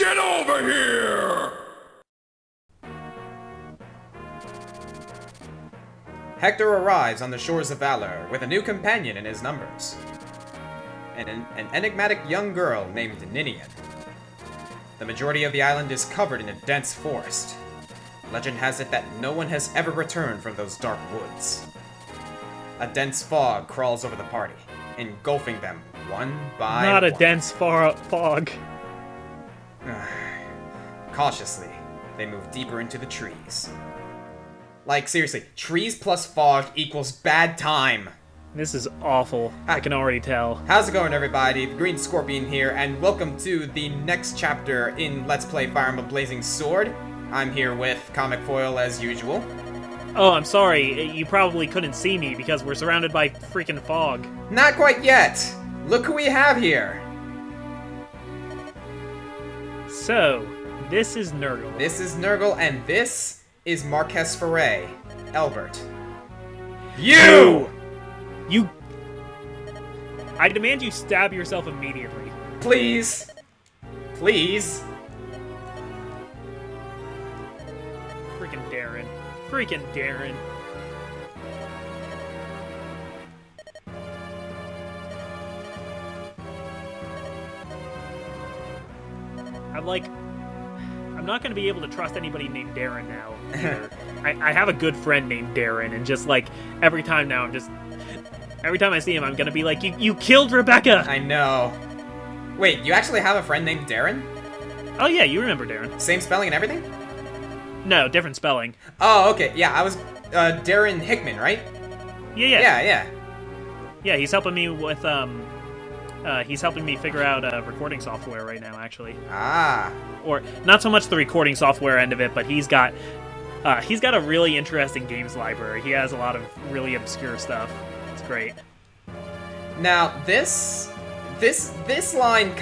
Get over here! Hector arrives on the shores of Valor with a new companion in his numbers. An enigmatic young girl named Ninian. The majority of the island is covered in a dense forest. Legend has it that no one has ever returned from those dark woods. A dense fog crawls over the party, engulfing them one by Not one. a dense fog. Cautiously, they move deeper into the trees. Like, seriously, trees plus fog equals bad time. This is awful. I can already tell. How's it going, everybody? The Green Scorpion here, and welcome to the next chapter in Let's Play Fire Emblem Blazing Sword. I'm here with ComicFoil as usual. Oh, I'm sorry. You probably couldn't see me because we're surrounded by freaking fog. Not quite yet! Look who we have here! So, this is Nurgle. This is Nurgle, and this is Marquez Ferre, Elbert. You! I demand you stab yourself immediately. Please! Please! Freaking Darren. I'm not gonna be able to trust anybody named Darren now, either. I have a good friend named Darren, and just, every time I see him, I'm gonna be like, you killed Rebecca! I know. Wait, you actually have a friend named Darren? Oh yeah, you remember Darren. Same spelling and everything? No, different spelling. Oh, okay, yeah, I was, Darren Hickman, right? Yeah, he's helping me with, he's helping me figure out, recording software right now, actually. Ah. Or, not so much the recording software end of it, but he's got a really interesting games library. He has a lot of really obscure stuff. It's great. Now, this line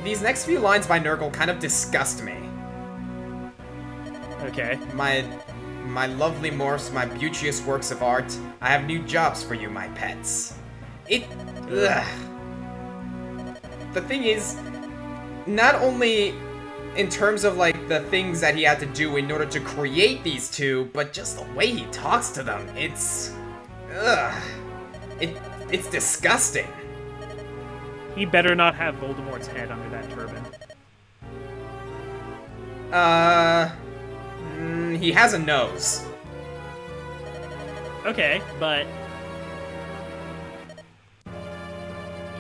these next few lines by Nurgle kind of disgust me. Okay. My lovely morphs, my beauteous works of art, I have new jobs for you, my pets. Ugh. The thing is, not only in terms of, the things that he had to do in order to create these two, but just the way he talks to them, it's... Ugh. It's disgusting. He better not have Voldemort's head under that turban. He has a nose. Okay, but...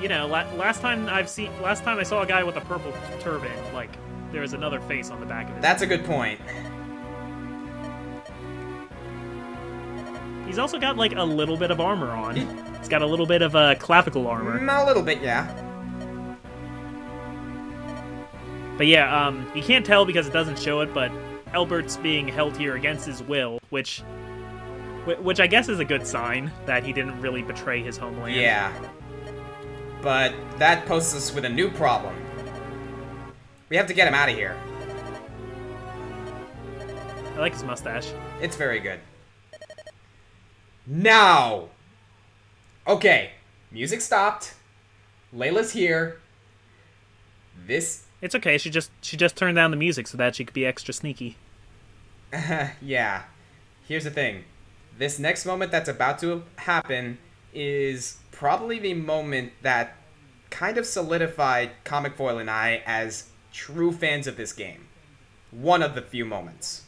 last time I saw a guy with a purple turban, there was another face on the back of it. That's a good point. He's also got, a little bit of armor on. He's got a little bit of, clavicle armor. A little bit, yeah. But yeah, you can't tell because it doesn't show it, but Elbert's being held here against his will, which I guess is a good sign that he didn't really betray his homeland. Yeah. But that poses us with a new problem. We have to get him out of here. I like his mustache. It's very good. Now! Okay, music stopped. Layla's here. It's okay, she just turned down the music so that she could be extra sneaky. Yeah. Here's the thing. This next moment that's about to happen is probably the moment that kind of solidified ComicFoil and I as true fans of this game. One of the few moments.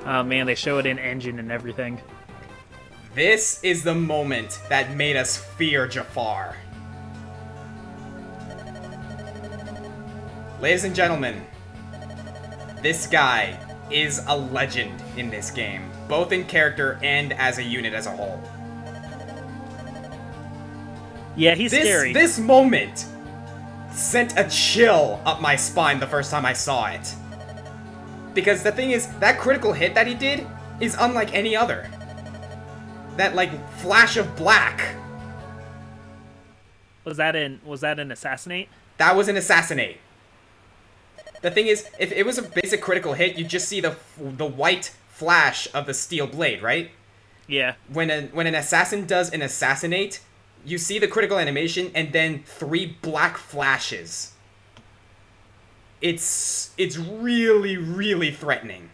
Oh man, they show it in engine and everything. This is the moment that made us fear Jafar. Ladies and gentlemen, this guy is a legend in this game, both in character and as a unit as a whole. Yeah, he's scary. This moment sent a chill up my spine the first time I saw it. Because the thing is, that critical hit that he did is unlike any other. That, like, flash of black. Was that an assassinate? That was an assassinate. The thing is, if it was a basic critical hit, you just see the white flash of the steel blade, right? Yeah. When an assassin does an assassinate, you see the critical animation and then 3 black flashes. It's really, really threatening.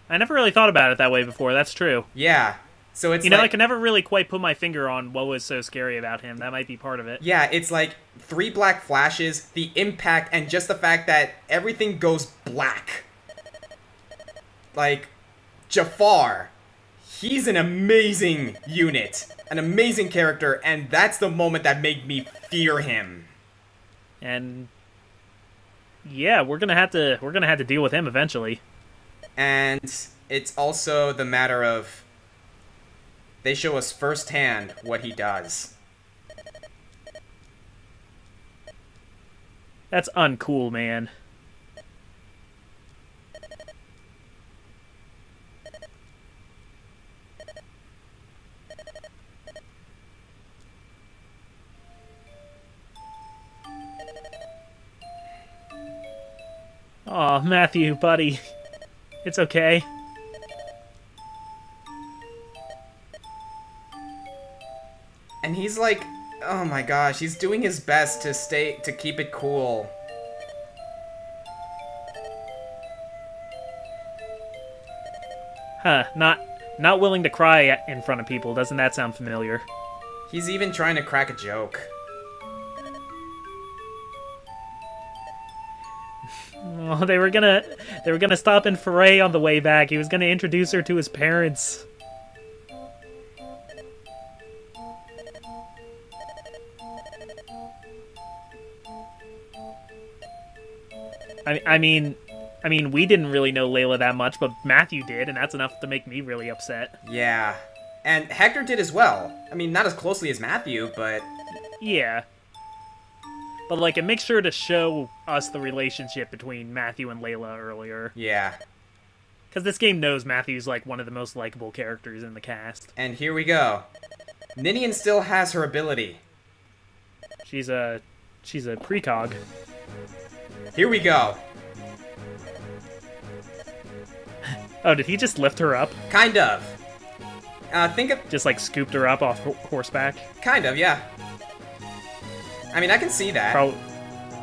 I never really thought about it that way before. That's true. Yeah. So it's I can never really quite put my finger on what was so scary about him. That might be part of it. Yeah, it's like 3 black flashes, the impact, and just the fact that everything goes black. Like, Jafar, he's an amazing unit, an amazing character, and that's the moment that made me fear him. And yeah, we're gonna have to deal with him eventually. And it's also the matter of they show us firsthand what he does. That's uncool, man. Aw, Matthew, buddy. It's okay. And he's like, oh my gosh, he's doing his best to keep it cool. Huh, not willing to cry in front of people. Doesn't that sound familiar? He's even trying to crack a joke. Oh, they were gonna stop and foray on the way back. He was gonna introduce her to his parents. I mean, we didn't really know Layla that much, but Matthew did, and that's enough to make me really upset. Yeah. And Hector did as well. I mean, not as closely as Matthew, but... Yeah. But, like, it makes sure to show us the relationship between Matthew and Layla earlier. Yeah. Because this game knows Matthew's, like, one of the most likable characters in the cast. And here we go. Ninian still has her ability. She's a precog. Here we go. Oh, did he just lift her up? Kind of. Think of... Just, like, scooped her up off horseback? Kind of, yeah. I mean, I can see that.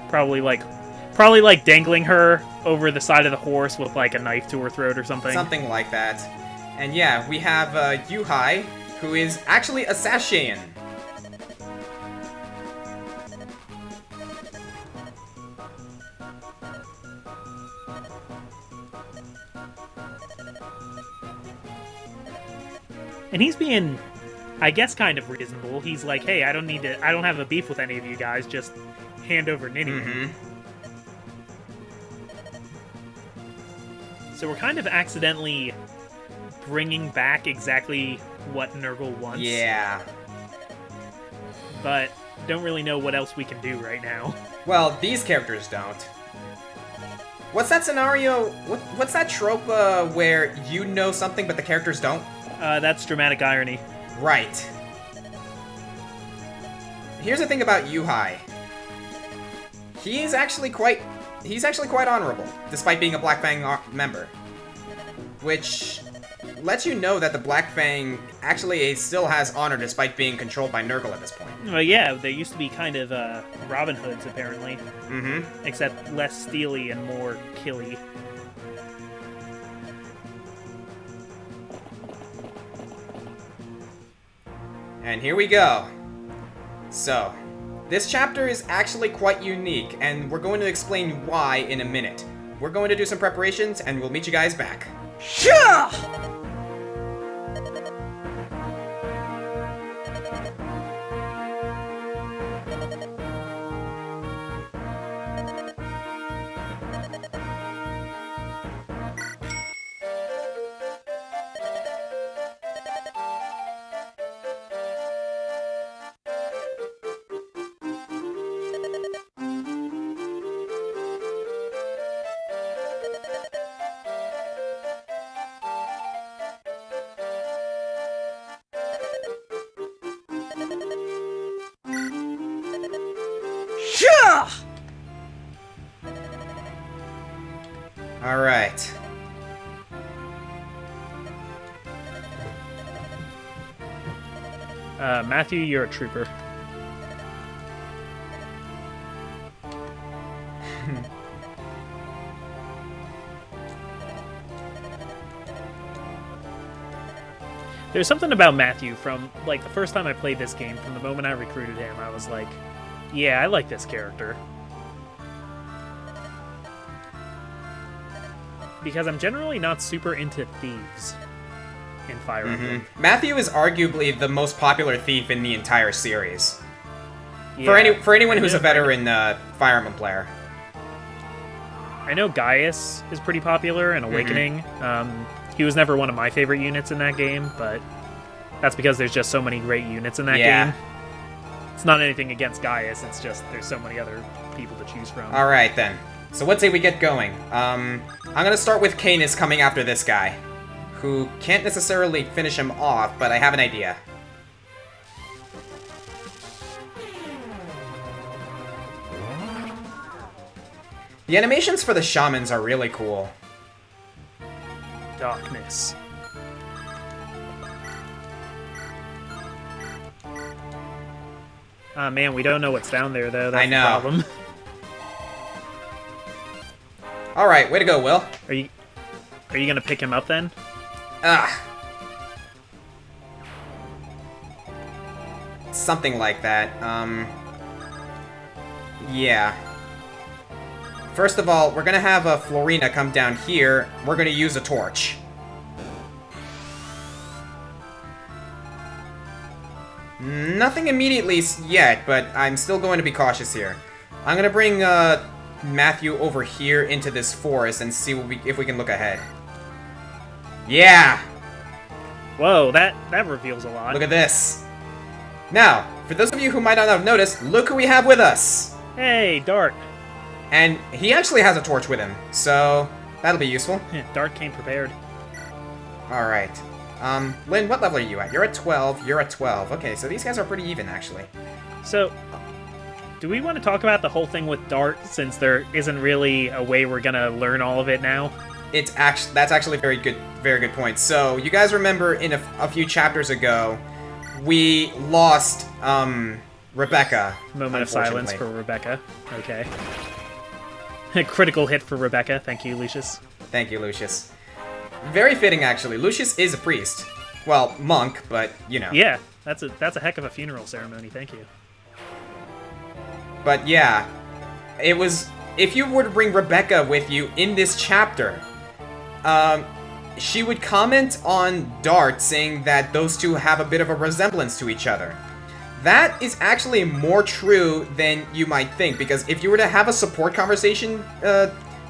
Probably like dangling her over the side of the horse with, like, a knife to her throat or something. Something like that. And yeah, we have Yuhai, who is actually a Sashayan. And he's being, I guess, kind of reasonable. He's like, hey, I don't have a beef with any of you guys, just hand over Ninian. Mm-hmm. So we're kind of accidentally bringing back exactly what Nurgle wants. Yeah. But don't really know what else we can do right now. Well, these characters don't. What's that scenario? What's that trope where you know something but the characters don't? That's dramatic irony. Right. Here's the thing about Yuhai. He's actually quite honorable, despite being a Black Fang member. Which lets you know that the Black Fang actually still has honor despite being controlled by Nurgle at this point. Well, yeah, they used to be kind of Robin Hoods, apparently. Mm-hmm. Except less steely and more killy. And here we go. So, this chapter is actually quite unique, and we're going to explain why in a minute. We're going to do some preparations, and we'll meet you guys back. Yeah! Alright. Matthew, you're a trooper. There's something about Matthew from, like, the first time I played this game, from the moment I recruited him, I was like, yeah, I like this character. Because I'm generally not super into thieves in Fire Emblem. Matthew is arguably the most popular thief in the entire series. Yeah, For anyone who's a veteran Fire Emblem player. I know Gaius is pretty popular in Awakening. He was never one of my favorite units in that game, but that's because there's just so many great units in that game. It's not anything against Gaius, it's just there's so many other people to choose from. Alright then. So let's say we get going. I'm gonna start with Canis coming after this guy, who can't necessarily finish him off, but I have an idea. The animations for the shamans are really cool. Darkness. Man, we don't know what's down there, though. That's I know. the problem. Alright, way to go, Will. Are you gonna pick him up, then? Something like that. Yeah. First of all, we're gonna have Florina come down here. We're gonna use a torch. Nothing immediately yet, but I'm still going to be cautious here. I'm gonna bring Matthew over here into this forest and see if we can look ahead. Yeah! Whoa, that reveals a lot. Look at this. Now, for those of you who might not have noticed, look who we have with us. Hey, Dart. And he actually has a torch with him, so that'll be useful. Dart came prepared. Alright. Lynn, what level are you at? You're at 12, you're at 12. Okay, so these guys are pretty even, actually. So, do we want to talk about the whole thing with Dart, since there isn't really a way we're gonna learn all of it now? That's actually a very good point. So, you guys remember in a few chapters ago, we lost, Rebecca. Moment of silence for Rebecca. Okay. Critical hit for Rebecca. Thank you, Lucius. Thank you, Lucius. Very fitting, actually. Lucius is a priest. Well, monk, but, you know. Yeah, that's a heck of a funeral ceremony, thank you. But yeah, it was... If you were to bring Rebecca with you in this chapter, she would comment on Dart, saying that those two have a bit of a resemblance to each other. That is actually more true than you might think, because if you were to have a support conversation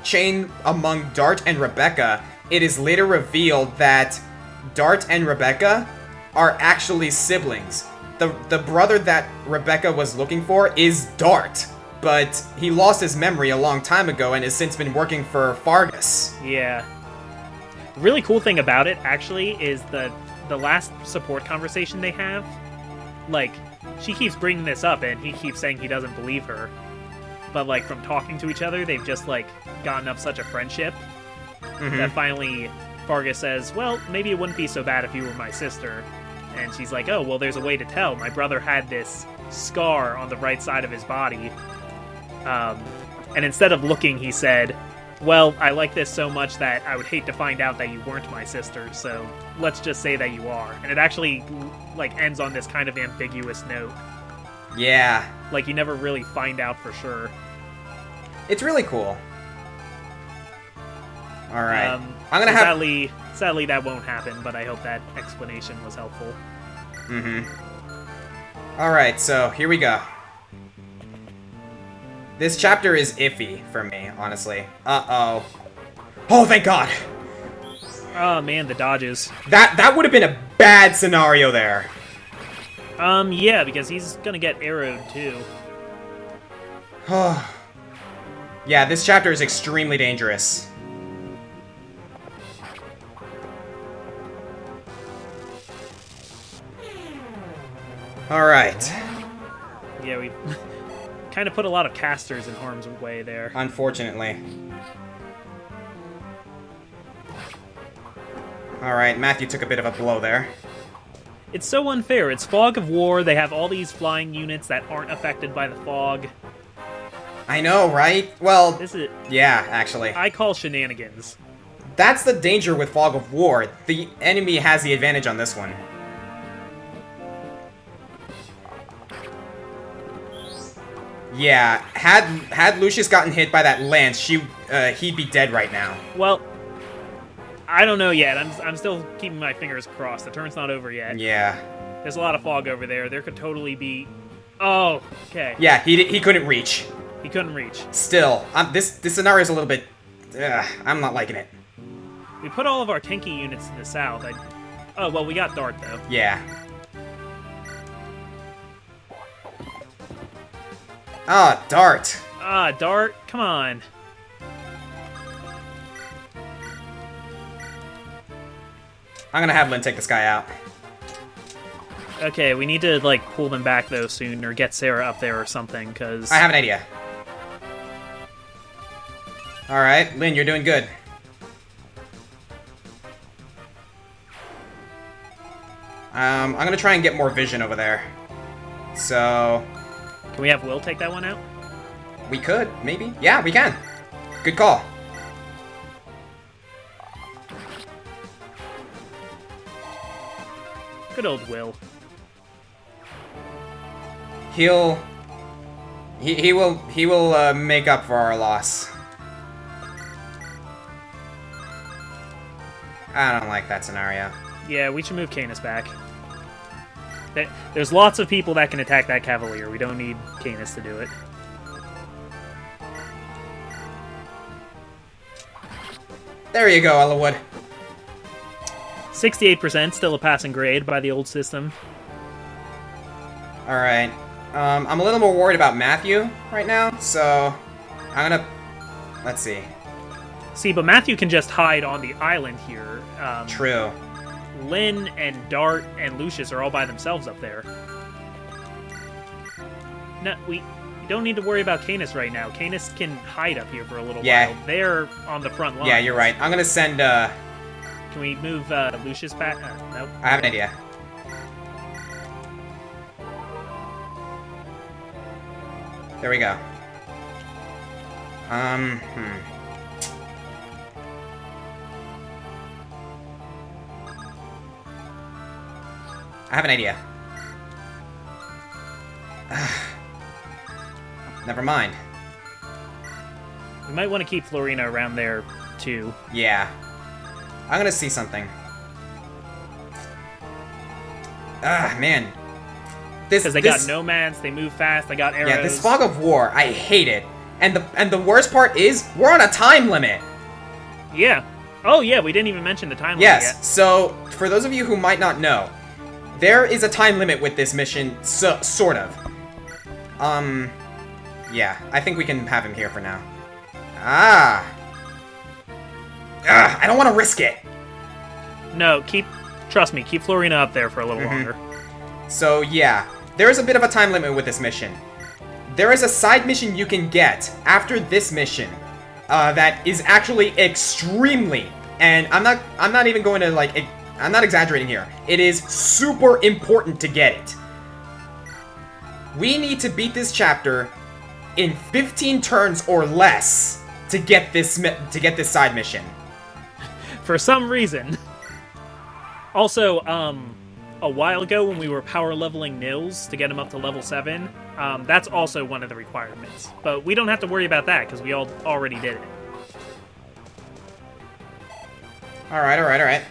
chain among Dart and Rebecca, it is later revealed that Dart and Rebecca are actually siblings. The brother that Rebecca was looking for is Dart, but he lost his memory a long time ago and has since been working for Fargus. Yeah. The really cool thing about it, actually, is the last support conversation they have. Like, she keeps bringing this up, and he keeps saying he doesn't believe her. But, like, from talking to each other, they've just, like, gotten up such a friendship that finally Fargus says, well, maybe it wouldn't be so bad if you were my sister. And she's like, oh, well, there's a way to tell. My brother had this scar on the right side of his body. And instead of looking, he said, well, I like this so much that I would hate to find out that you weren't my sister, so let's just say that you are. And it actually, like, ends on this kind of ambiguous note. Yeah. Like, you never really find out for sure. It's really cool. Alright. I'm gonna have... Sadly, that won't happen, but I hope that explanation was helpful. Alright, so here we go. This chapter is iffy for me, honestly. Uh-oh. Oh, thank God! Oh, man, the dodges. That would have been a bad scenario there. Yeah, because he's gonna get arrowed, too. Yeah, this chapter is extremely dangerous. Alright. Yeah, we kind of put a lot of casters in harm's way there. Unfortunately. Alright, Matthew took a bit of a blow there. It's so unfair. It's Fog of War. They have all these flying units that aren't affected by the fog. I know, right? Well, This is... yeah, actually. I call shenanigans. That's the danger with Fog of War. The enemy has the advantage on this one. Yeah, had Lucius gotten hit by that lance, he'd be dead right now. Well, I don't know yet. I'm still keeping my fingers crossed. The turn's not over yet. Yeah. There's a lot of fog over there. There could totally be... Oh, okay. Yeah, he couldn't reach. He couldn't reach. Still, this scenario is a little bit... I'm not liking it. We put all of our tanky units to the south. Oh, well, we got Dart, though. Yeah. Ah, Dart. Ah, Dart, come on. I'm gonna have Lynn take this guy out. Okay, we need to, like, pull them back, though, soon, or get Sarah up there or something, because... I have an idea. Alright, Lynn, you're doing good. I'm gonna try and get more vision over there. So... Can we have Will take that one out? we could, maybe? Yeah, we can. Good call. Good old Will. He will make up for our loss. I don't like that scenario. Yeah, we should move Canis back. There's lots of people that can attack that Cavalier. We don't need Canis to do it. There you go, Ellawood. 68%, still a passing grade by the old system. Alright. I'm a little more worried about Matthew right now, so I'm gonna... Let's see. See, but Matthew can just hide on the island here. True. Lynn and Dart and Lucius are all by themselves up there. No, we don't need to worry about Canis right now. Canis can hide up here for a little while. They're on the front line. Yeah, you're right. I'm gonna send, Can we move Lucius back? Nope. I have an idea. There we go. I have an idea. Never mind. We might want to keep Florina around there, too. Yeah. I'm gonna see something. Ah, man. Because they got nomads, they move fast, they got arrows. Yeah, this Fog of War, I hate it. And the worst part is, we're on a time limit! Yeah. Oh, yeah, we didn't even mention the time limit Yes, yet. so, for those of you who might not know, there is a time limit with this mission, sort of. Yeah, I think we can have him here for now. I don't want to risk it! No, trust me, keep Florina up there for a little longer. So, yeah, there is a bit of a time limit with this mission. There is a side mission you can get after this mission that is actually extremely, and I'm not even going to, like, I'm not exaggerating here. It is super important to get it. We need to beat this chapter in 15 turns or less to get this side mission. For some reason. Also, a while ago when we were power leveling Nils to get him up to level 7, that's also one of the requirements. But we don't have to worry about that because we already did it. Alright.